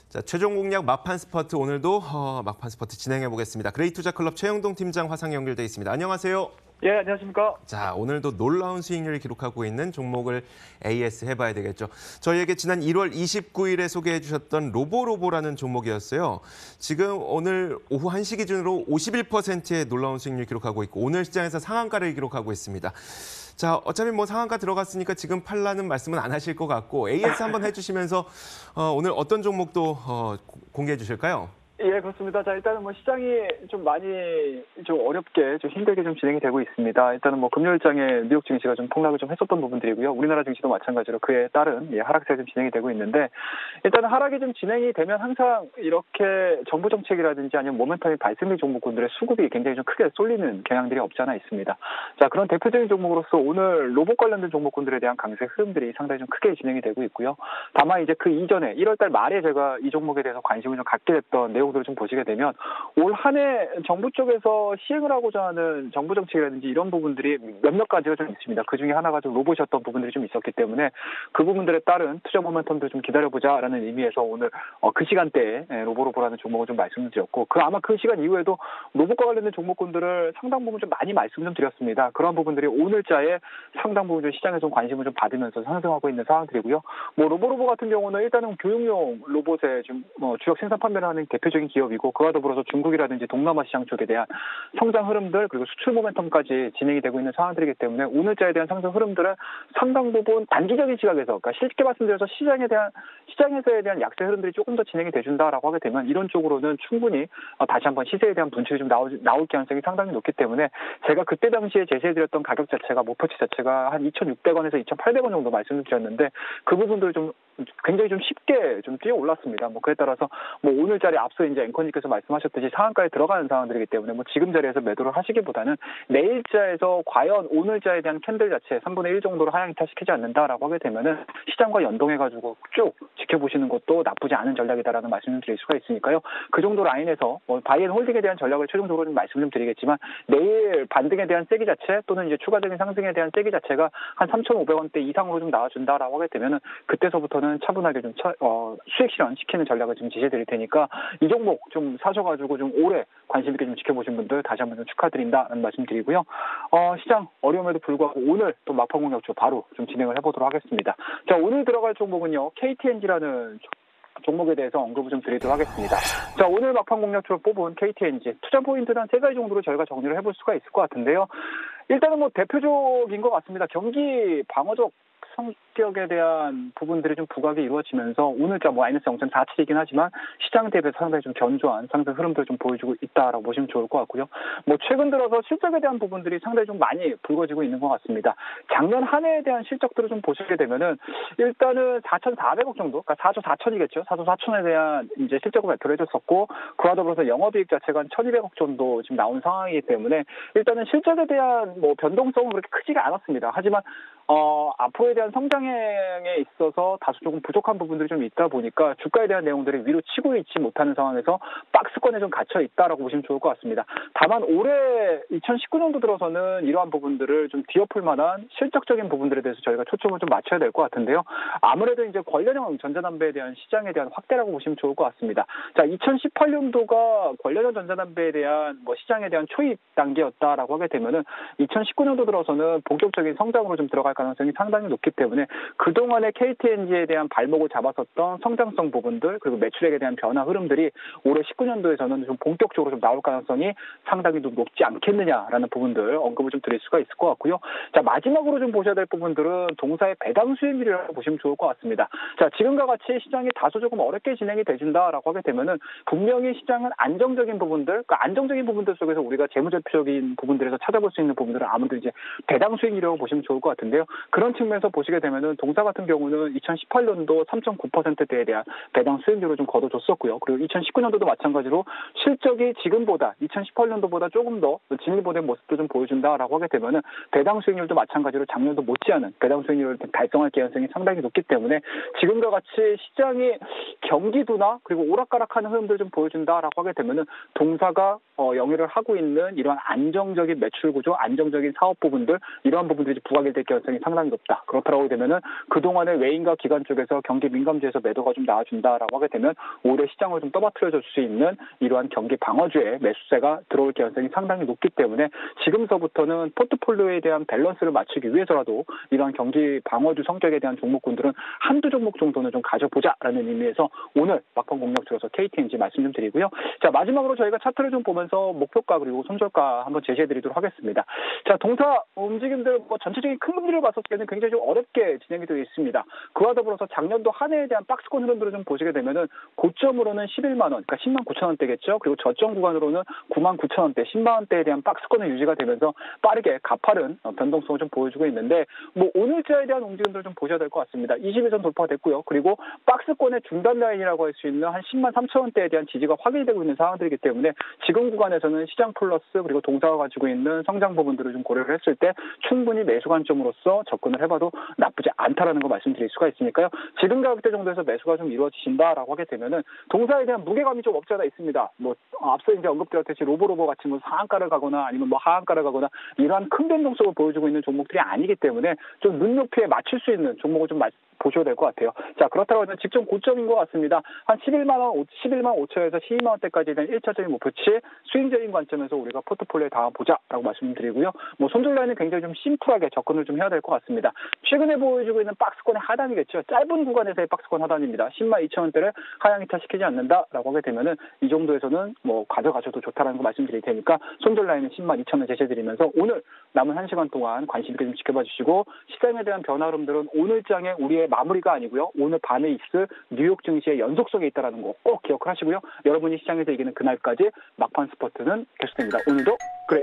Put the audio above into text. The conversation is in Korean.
자, 최종 공략 막판 스퍼트 오늘도 막판 스퍼트 진행해 보겠습니다. 그레이투자클럽 최영동 팀장 화상 연결돼 있습니다. 안녕하세요. 예, 안녕하십니까. 자, 오늘도 놀라운 수익률을 기록하고 있는 종목을 AS 해봐야 되겠죠. 저희에게 지난 1월 29일에 소개해 주셨던 로보라는 종목이었어요. 지금 오늘 오후 1시 기준으로 51%의 놀라운 수익률 기록하고 있고 오늘 시장에서 상한가를 기록하고 있습니다. 자, 어차피 뭐 상한가 들어갔으니까 지금 팔라는 말씀은 안 하실 것 같고 AS 한번 해주시면서 오늘 어떤 종목도 공개해 주실까요? 예, 그렇습니다. 자, 일단은 뭐 시장이 좀 많이 좀 어렵게 좀 힘들게 좀 진행이 되고 있습니다. 일단은 뭐 금요일장에 뉴욕 증시가 좀 폭락을 좀 했었던 부분들이고요. 우리나라 증시도 마찬가지로 그에 따른 하락세가 좀 진행이 되고 있는데 일단은 하락이 좀 진행이 되면 항상 이렇게 정부 정책이라든지 아니면 모멘텀이 발생된 종목군들의 수급이 굉장히 좀 크게 쏠리는 경향들이 없지 않아 있습니다. 자, 그런 대표적인 종목으로서 오늘 로봇 관련된 종목군들에 대한 강세 흐름들이 상당히 좀 크게 진행이 되고 있고요. 다만 이제 그 이전에 1월달 말에 제가 이 종목에 대해서 관심을 좀 갖게 됐던 내용들을 좀 보시게 되면 올 한 해 정부 쪽에서 시행을 하고자 하는 정부 정책이라든지 이런 부분들이 몇몇 가지가 좀 있습니다. 그중에 하나가 좀 로봇이었던 부분들이 좀 있었기 때문에 그 부분들에 따른 투자 모멘텀도 좀 기다려보자라는 의미에서 오늘 그 시간대에 로보라는 종목을 좀 말씀을 드렸고 아마 그 시간 이후에도 로봇과 관련된 종목군들을 상당 부분 좀 많이 말씀 좀 드렸습니다. 그런 부분들이 오늘자에 상당 부분 좀 시장에 좀 관심을 좀 받으면서 상승하고 있는 상황들이고요. 뭐 로보 같은 경우는 일단은 교육용 로봇의 좀 주력 생산 판매를 하는 대표적인 기업이고 그와 더불어서 중국이라든지 동남아 시장 쪽에 대한 성장 흐름들 그리고 수출 모멘텀까지 진행이 되고 있는 상황들이기 때문에 오늘자에 대한 상승 흐름들은 상당 부분 단기적인 시각에서 그러니까 쉽게 말씀드려서 시장에서에 대한 약세 흐름들이 조금 더 진행이 돼준다라고 하게 되면 이런 쪽으로는 충분히 다시 한번 시세에 대한 분출이 좀 나올 가능성이 상당히 높기 때문에 제가 그때 당시에 제시해드렸던 가격 자체가 목표치 자체가 한 2,600원에서 2,800원 정도 말씀을 드렸는데 그 부분들 좀 굉장히 좀 쉽게 좀 뛰어 올랐습니다. 그에 따라서 오늘 자리 앞서 이제 앵커님께서 말씀하셨듯이 상한가에 들어가는 상황들이기 때문에 지금 자리에서 매도를 하시기보다는 내일자에서 과연 오늘자에 대한 캔들 자체 3분의 1 정도로 하향 이탈시키지 않는다라고 하게 되면은 시장과 연동해가지고 쭉 지켜보시는 것도 나쁘지 않은 전략이다라는 말씀을 드릴 수가 있으니까요. 그 정도 라인에서 바이앤홀딩에 대한 전략을 최종적으로 좀 말씀 좀 드리겠지만 내일 반등에 대한 세기 자체 또는 이제 추가적인 상승에 대한 세기 자체가 한 3,500원대 이상으로 좀 나와준다라고 하게 되면은 그때서부터는 차분하게 좀 수익 실현시키는 전략을 좀 지시해드릴 테니까 이 종목 좀 사셔가지고 좀 오래 관심 있게 좀 지켜보신 분들 다시 한번 좀 축하드린다는 말씀드리고요. 시장 어려움에도 불구하고 오늘 또 막판 공략조 바로 좀 진행을 해보도록 하겠습니다. 자, 오늘 들어갈 종목은요 KTNG라는 종목에 대해서 언급을 좀 드리도록 하겠습니다. 자, 오늘 막판 공략조를 뽑은 KTNG 투자 포인트는 한 3가지 정도로 저희가 정리를 해볼 수가 있을 것 같은데요. 일단은 대표적인 것 같습니다. 경기 방어적 성격에 대한 부분들이 좀 부각이 이루어지면서 오늘자 마이너스 0.47이긴 하지만 시장 대비해서 상당히 좀 견조한 상승 흐름들을 좀 보여주고 있다라고 보시면 좋을 것 같고요. 최근 들어서 실적에 대한 부분들이 상당히 좀 많이 불거지고 있는 것 같습니다. 작년 한 해에 대한 실적들을 좀 보시게 되면은 일단은 4,400억 정도, 그러니까 4조 4천이겠죠. 4조 4천에 대한 이제 실적을 발표를 해줬었고 그와 더불어서 영업이익 자체가 한 1,200억 정도 지금 나온 상황이기 때문에 일단은 실적에 대한 변동성은 그렇게 크지가 않았습니다. 하지만 앞으로에 대한 성장에 있어서 다소 조금 부족한 부분들이 좀 있다 보니까 주가에 대한 내용들이 위로 치고 있지 못하는 상황에서 박스권에 좀 갇혀 있다라고 보시면 좋을 것 같습니다. 다만 올해 2019년도 들어서는 이러한 부분들을 좀 뒤엎을 만한 실적적인 부분들에 대해서 저희가 초점을 좀 맞춰야 될 것 같은데요. 아무래도 이제 관련형 전자담배에 대한 시장에 대한 확대라고 보시면 좋을 것 같습니다. 자, 2018년도가 관련형 전자담배에 대한 시장에 대한 초입 단계였다라고 하게 되면은 2019년도 들어서는 본격적인 성장으로 좀 들어갈 가능성이 상당히 높기 때문에 그동안의 KTNG에 대한 발목을 잡았었던 성장성 부분들 그리고 매출액에 대한 변화 흐름들이 올해 19년도에서는 좀 본격적으로 좀 나올 가능성이 상당히 좀 높지 않겠느냐라는 부분들 언급을 좀 드릴 수가 있을 것 같고요. 자, 마지막으로 좀 보셔야 될 부분들은 동사의 배당 수익률이라고 보시면 좋을 것 같습니다. 자, 지금과 같이 시장이 다소 조금 어렵게 진행이 돼준다라고 하게 되면은 분명히 시장은 안정적인 부분들, 그 안정적인 부분들 속에서 우리가 재무제표적인 부분들에서 찾아볼 수 있는 부분들은 아무래도 이제 배당 수익률이라고 보시면 좋을 것 같은데요. 그런 측면에서 보시게 되면은 동사 같은 경우는 2018년도 3.9%대에 대한 배당 수익률을 좀 거둬줬었고요. 그리고 2019년도도 마찬가지로 실적이 지금보다 2018년도보다 조금 더 진일보된 모습도 좀 보여준다라고 하게 되면은 배당 수익률도 마찬가지로 작년도 못지않은 배당 수익률을 달성할 가능성이 상당히 높기 때문에 지금과 같이 시장이 경기도나 그리고 오락가락하는 흐름들 좀 보여준다라고 하게 되면은 동사가 영위를 하고 있는 이러한 안정적인 매출 구조, 안정적인 사업 부분들 이러한 부분들이 부각이 될 가능성이 상당히 높다. 그렇다고 하게 되면은 그동안에 외인과 기관 쪽에서 경기 민감주에서 매도가 좀 나와준다라고 하게 되면 오히려 시장을 좀 떠받들어줄 수 있는 이러한 경기 방어주에 매수세가 들어올 가능성이 상당히 높기 때문에 지금서부터는 포트폴리오에 대한 밸런스를 맞추기 위해서라도 이러한 경기 방어주 성격에 대한 종목군들은 한두 종목 정도는 좀 가져보자라는 의미에서 오늘 막판 공략 들어서 KTNG 말씀 좀 드리고요. 자, 마지막으로 저희가 차트를 좀 보면서 목표가 그리고 손절가 한번 제시해드리도록 하겠습니다. 자, 동사 움직임들 전체적인 큰 금리를 봤을 때는 굉장히 좀 어렵게 진행이 되어 있습니다. 그와 더불어서 작년도 한 해에 대한 박스권 흐름들을 좀 보시게 되면은 고점으로는 11만 원, 그러니까 10만 9천 원대겠죠. 그리고 저점 구간으로는 9만 9천 원대, 10만 원대에 대한 박스권은 유지가 되면서 빠르게 가파른 변동성을 좀 보여주고 있는데 오늘자에 대한 움직임들을 좀 보셔야 될 것 같습니다. 20일선 돌파가 됐고요. 그리고 박스권의 중단 라인이라고 할 수 있는 한 10만 3천 원대에 대한 지지가 확인이 되고 있는 상황들이기 때문에 지금 구간에서는 시장 플러스 그리고 동사가 가지고 있는 성장 부분들을 좀 고려를 했을 때 충분히 매수 관점으로서 접근을 해봐도 나쁘지 않다라는 거 말씀드릴 수가 있으니까요. 지금 가격대 정도에서 매수가 좀 이루어지신다라고 하게 되면은 동사에 대한 무게감이 좀 없지 않아 있습니다. 앞서 이제 언급드렸듯이 로보로보 같이 상한가를 가거나 아니면 하한가를 가거나 이러한 큰 변동성을 보여주고 있는 종목들이 아니기 때문에 좀 눈높이에 맞출 수 있는 종목을 좀 보셔야 될 것 같아요. 자, 그렇다고 하면 직전 고점인 것 같습니다. 한 11만 5천에서 12만 원대까지 대한 1차적인 목표치 스윙적인 관점에서 우리가 포트폴리오에 담아보자라고 말씀드리고요. 손절 라인은 굉장히 좀 심플하게 접근을 좀 해야 될 것 같습니다. 최근에 보여주고 있는 박스권의 하단이겠죠. 짧은 구간에서의 박스권 하단입니다. 10만 2천 원대를 하향 이탈시키지 않는다라고 하게 되면은 이 정도에서는 가져가셔도 좋다라는 거 말씀드릴 테니까 손절 라인은 10만 2천 원 제시해드리면서 오늘 남은 1시간 동안 관심 있게 좀 지켜봐 주시고 시장에 대한 변화 흐름들은 오늘장에 우리의 마무리가 아니고요. 오늘 밤에 있을 뉴욕 증시의 연속성에 있다는 거 꼭 기억을 하시고요. 여러분이 시장에서 이기는 그날까지 막판 스퍼트는 계속됩니다. 오늘도 그래.